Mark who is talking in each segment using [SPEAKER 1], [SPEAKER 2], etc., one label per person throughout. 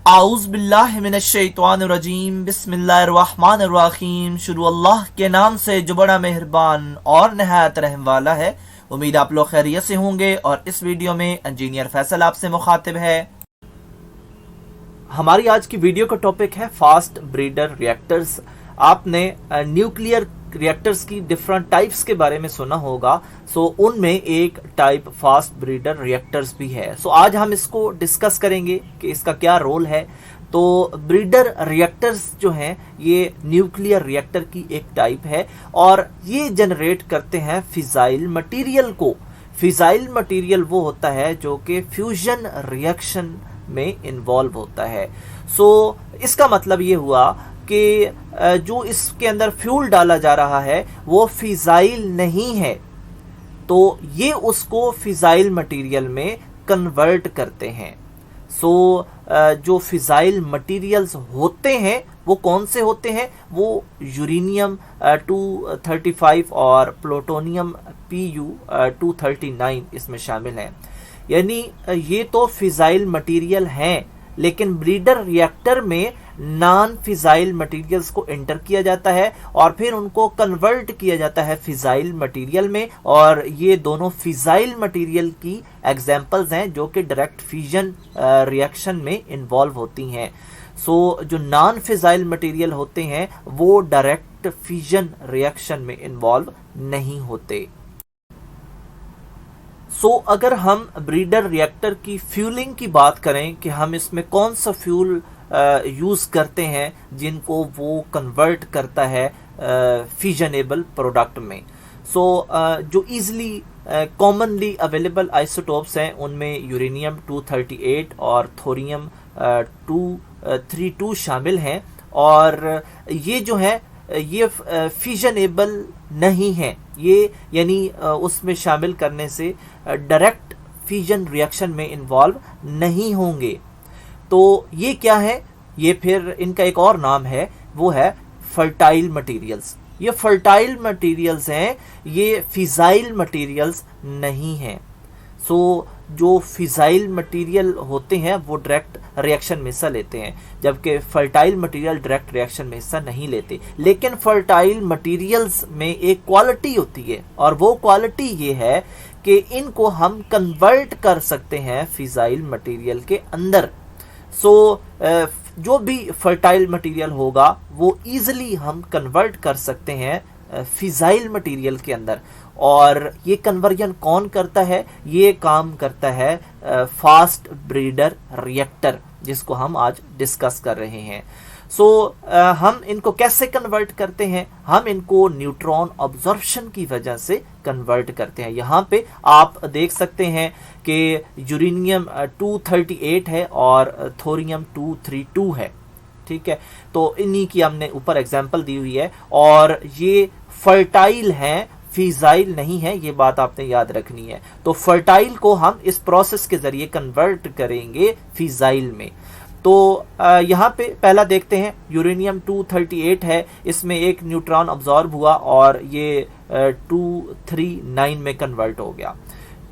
[SPEAKER 1] आऊज़ बिल्लाहि मिनश्शैतानिर्रजीम बिस्मिल्लाहिर्रहमानिर्रहीम। शुरू अल्लाह के नाम से जो बड़ा मेहरबान और नहायत रहम वाला है। उम्मीद आप लोग खैरियत से होंगे और इस वीडियो में इंजीनियर फैसल आपसे मुखातिब है। हमारी आज की वीडियो का टॉपिक है फास्ट ब्रीडर रिएक्टर्स। आपने न्यूक्लियर रिएक्टर्स की डिफरेंट टाइप्स के बारे में सुना होगा। उनमें एक टाइप फास्ट ब्रीडर रिएक्टर्स भी है। आज हम इसको डिस्कस करेंगे कि इसका क्या रोल है। तो ब्रीडर रिएक्टर्स जो हैं ये न्यूक्लियर रिएक्टर की एक टाइप है और ये जनरेट करते हैं फिजाइल मटेरियल को। फिजाइल मटेरियल वो होता है जो कि फ्यूजन रिएक्शन में इन्वॉल्व होता है। इसका मतलब ये हुआ कि जो इसके अंदर फ्यूल डाला जा रहा है वो फिजाइल नहीं है, तो ये उसको फिजाइल मटेरियल में कन्वर्ट करते हैं। जो फिजाइल मटेरियल्स होते हैं वो कौन से होते हैं? वो यूरेनियम 235 और प्लूटोनियम Pu 239 इसमें शामिल हैं। यानी ये तो फिजाइल मटेरियल हैं, लेकिन ब्रीडर रिएक्टर में नॉन फिजाइल मटेरियल्स को एंटर किया जाता है और फिर उनको कन्वर्ट किया जाता है फिजाइल मटेरियल में। और ये दोनों फिजाइल मटेरियल की एग्जांपल्स हैं जो कि डायरेक्ट फ्यूजन रिएक्शन में इन्वॉल्व होती हैं। जो नॉन फिजाइल मटेरियल होते हैं वो डायरेक्ट फ्यूजन रिएक्शन में इन्वॉल्व नहीं होते। अगर हम ब्रीडर रिएक्टर की फ्यूलिंग की बात करें कि हम इसमें कौन सा फ्यूल यूज़ करते हैं जिनको वो कन्वर्ट करता है फिजनेबल प्रोडक्ट में। जो ईज़िली कॉमनली अवेलेबल आइसोटोप्स हैं उनमें यूरेनियम 238 और थोरियम 232 शामिल हैं। और ये जो है ये फिजनेबल नहीं है, ये यानी उसमें शामिल करने से डायरेक्ट फ्यूजन रिएक्शन में इन्वॉल्व नहीं होंगे। तो ये क्या है? ये फिर इनका एक और नाम है, वो है फर्टाइल मटेरियल्स। ये फर्टाइल मटेरियल्स हैं, ये फिजाइल मटेरियल्स नहीं हैं। जो फिजाइल मटेरियल होते हैं वो डायरेक्ट रिएक्शन में हिस्सा लेते हैं, जबकि फर्टाइल मटेरियल डायरेक्ट रिएक्शन में हिस्सा नहीं लेते। लेकिन फर्टाइल मटेरियल्स में एक क्वालिटी होती है और वो क्वालिटी ये है कि इनको हम कन्वर्ट कर सकते हैं फिजाइल मटेरियल के अंदर। जो भी फर्टाइल मटेरियल होगा वो ईजिली हम कन्वर्ट कर सकते हैं फिजाइल मटेरियल के अंदर। और ये कन्वर्जन कौन करता है? ये काम करता है फास्ट ब्रीडर रिएक्टर, जिसको हम आज डिस्कस कर रहे हैं। हम इनको कैसे कन्वर्ट करते हैं? हम इनको न्यूट्रॉन ऑब्जॉर्प्शन की वजह से कन्वर्ट करते हैं। यहाँ पे आप देख सकते हैं कि यूरेनियम 238 है और थोरियम 232 है। ठीक है, तो इन्हीं की हमने ऊपर एग्जांपल दी हुई है और ये फर्टाइल हैं, फिजाइल नहीं है, ये बात आपने याद रखनी है। तो फर्टाइल को हम इस प्रोसेस के जरिए कन्वर्ट करेंगे फिजाइल में। तो यहाँ पे पहला देखते हैं, यूरेनियम 238 है, इसमें एक न्यूट्रॉन अब्जॉर्ब हुआ और ये 239 में कन्वर्ट हो गया।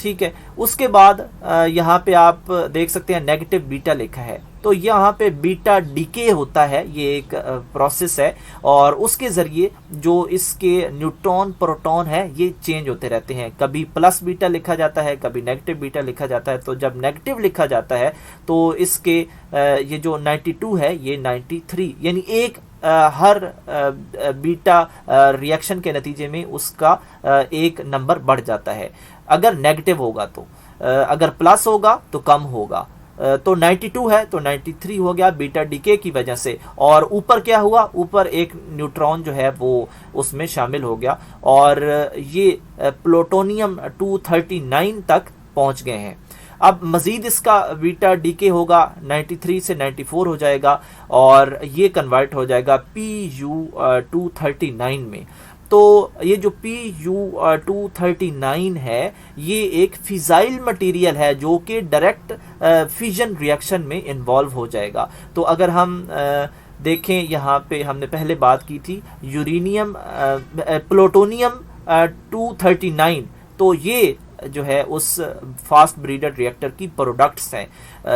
[SPEAKER 1] ठीक है, उसके बाद यहाँ पे आप देख सकते हैं नेगेटिव बीटा लिखा है, तो यहाँ पे बीटा डीके होता है, ये एक प्रोसेस है और उसके ज़रिए जो इसके न्यूट्रॉन प्रोटॉन है ये चेंज होते रहते हैं। कभी प्लस बीटा लिखा जाता है, कभी नेगेटिव बीटा लिखा जाता है। तो जब नेगेटिव लिखा जाता है तो इसके ये जो 92 है ये 93, यानी एक हर बीटा रिएक्शन के नतीजे में उसका एक नंबर बढ़ जाता है अगर नेगेटिव होगा। तो अगर प्लस होगा तो कम होगा। तो 92 है तो 93 हो गया बीटा डीके की वजह से। और ऊपर क्या हुआ? ऊपर एक न्यूट्रॉन जो है वो उसमें शामिल हो गया और ये प्लूटोनियम 239 तक पहुंच गए हैं। अब मजीद इसका बीटा डीके होगा, 93 से 94 हो जाएगा और ये कन्वर्ट हो जाएगा Pu 239 में। तो ये जो Pu 239 है ये एक फिजाइल मटेरियल है जो कि डायरेक्ट फ्यूजन रिएक्शन में इन्वॉल्व हो जाएगा। तो अगर हम देखें, यहाँ पे हमने पहले बात की थी यूरेनियम प्लूटोनियम 239, तो ये जो है उस फास्ट ब्रीडर रिएक्टर की प्रोडक्ट्स हैं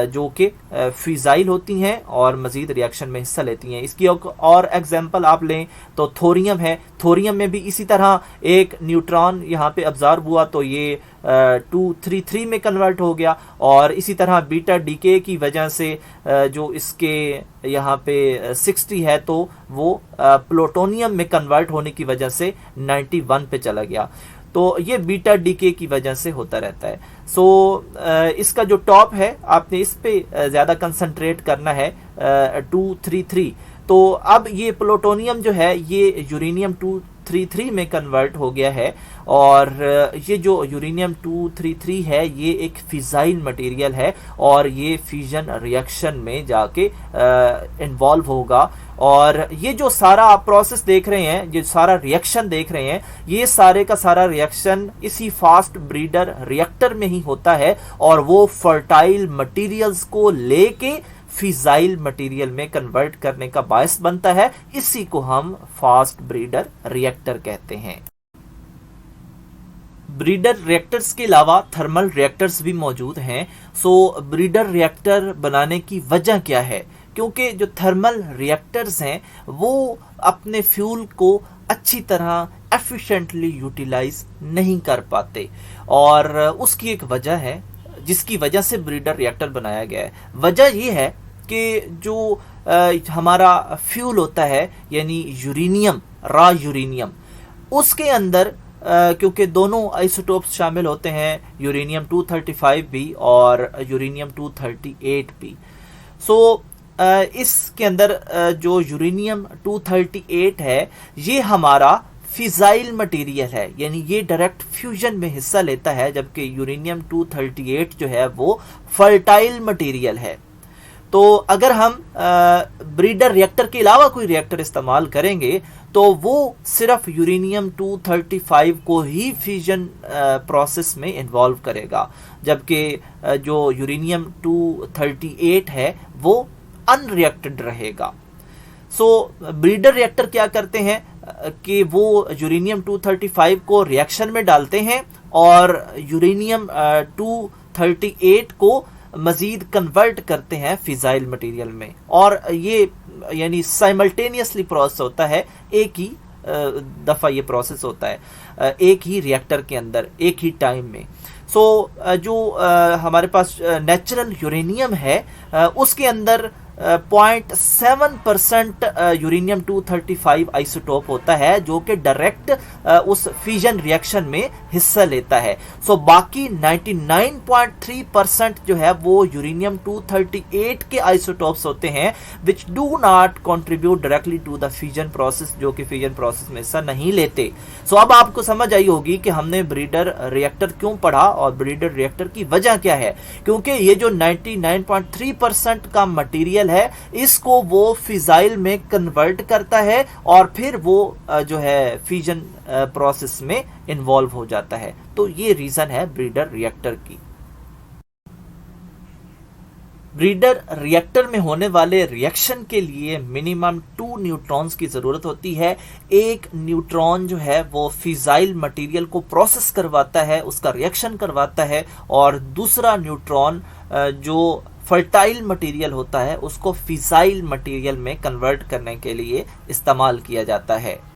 [SPEAKER 1] जो कि फिजाइल होती हैं और मज़ीद रिएक्शन में हिस्सा लेती हैं। इसकी और एग्जांपल आप लें तो थोरियम है। थोरियम में भी इसी तरह एक न्यूट्रॉन यहाँ पे ऑब्जर्व हुआ तो ये 233 में कन्वर्ट हो गया, और इसी तरह बीटा डीके की वजह से जो इसके यहाँ पे 60 है तो वो प्लूटोनियम में कन्वर्ट होने की वजह से 91 पे चला गया। तो ये बीटा डीके की वजह से होता रहता है। इसका जो टॉप है आपने इस पे ज़्यादा कंसंट्रेट करना है 233। तो अब ये प्लूटोनियम जो है ये यूरेनियम 233 में कन्वर्ट हो गया है, और ये जो यूरेनियम 233 है ये एक फिजाइल मटेरियल है और ये फ्यूजन रिएक्शन में जाके इन्वॉल्व होगा। और ये जो सारा आप प्रोसेस देख रहे हैं, ये सारा रिएक्शन देख रहे हैं, ये सारे का सारा रिएक्शन इसी फास्ट ब्रीडर रिएक्टर में ही होता है, और वो फर्टाइल मटेरियल्स को लेके फिजाइल मटेरियल में कन्वर्ट करने का बायस बनता है। इसी को हम फास्ट ब्रीडर रिएक्टर कहते हैं। ब्रीडर रिएक्टर्स के अलावा थर्मल रिएक्टर्स भी मौजूद हैं। ब्रीडर रिएक्टर बनाने की वजह क्या है? क्योंकि जो थर्मल रिएक्टर्स हैं वो अपने फ्यूल को अच्छी तरह एफिशिएंटली यूटिलाइज नहीं कर पाते, और उसकी एक वजह है जिसकी वजह से ब्रीडर रिएक्टर बनाया गया है। वजह ये है कि जो हमारा फ्यूल होता है यानी यूरेनियम, रॉ यूरेनियम, उसके अंदर क्योंकि दोनों आइसोटोप्स शामिल होते हैं, यूरेनियम 235 भी और यूरेनियम 238 भी। इसके अंदर जो यूरेनियम 238 है ये हमारा फिजाइल मटेरियल है, यानी ये डायरेक्ट फ्यूजन में हिस्सा लेता है, जबकि यूरेनियम 238 जो है वो फर्टाइल मटेरियल है। तो अगर हम ब्रीडर रिएक्टर के अलावा कोई रिएक्टर इस्तेमाल करेंगे तो वो सिर्फ यूरेनियम 235 को ही फ्यूजन प्रोसेस में इन्वॉल्व करेगा, जबकि जो यूरेनियम 238 है वो अनरिएक्टेड रहेगा। ब्रीडर रिएक्टर क्या करते हैं कि वो यूरेनियम 235 को रिएक्शन में डालते हैं और यूरेनियम 238 को मजीद कन्वर्ट करते हैं फिजाइल मटेरियल में, और ये यानी साइमल्टेनियसली प्रोसेस होता है, एक ही दफ़ा ये प्रोसेस होता है एक ही रिएक्टर के अंदर एक ही टाइम में। जो हमारे पास नेचुरल यूरेनियम है उसके अंदर 0.7% यूरेनियम 235 आइसोटोप होता है जो कि डायरेक्ट उस फ्यूजन रिएक्शन में हिस्सा लेता है। बाकी 99.3% जो है वो यूरेनियम 238 के आइसोटोप्स होते हैं which do not contribute directly to the fusion process, जो कि फ्यूजन प्रोसेस में हिस्सा नहीं लेते। अब आपको समझ आई होगी कि हमने ब्रीडर रिएक्टर क्यों पढ़ा और ब्रीडर रिएक्टर की वजह क्या है। क्योंकि ये जो 99.3% का मटेरियल है इसको वो फिजाइल में कन्वर्ट करता है और फिर वो जो है फ्यूजन प्रोसेस में इन्वॉल्व हो जाता है। तो ये रीजन है ब्रीडर रिएक्टर की। ब्रीडर रिएक्टर में होने वाले रिएक्शन के लिए मिनिमम 2 न्यूट्रॉन्स की ज़रूरत होती है। एक न्यूट्रॉन जो है वो फिजाइल मटेरियल को प्रोसेस करवाता है, उसका रिएक्शन करवाता है, और दूसरा न्यूट्रॉन जो फर्टाइल मटेरियल होता है उसको फिजाइल मटेरियल में कन्वर्ट करने के लिए इस्तेमाल किया जाता है।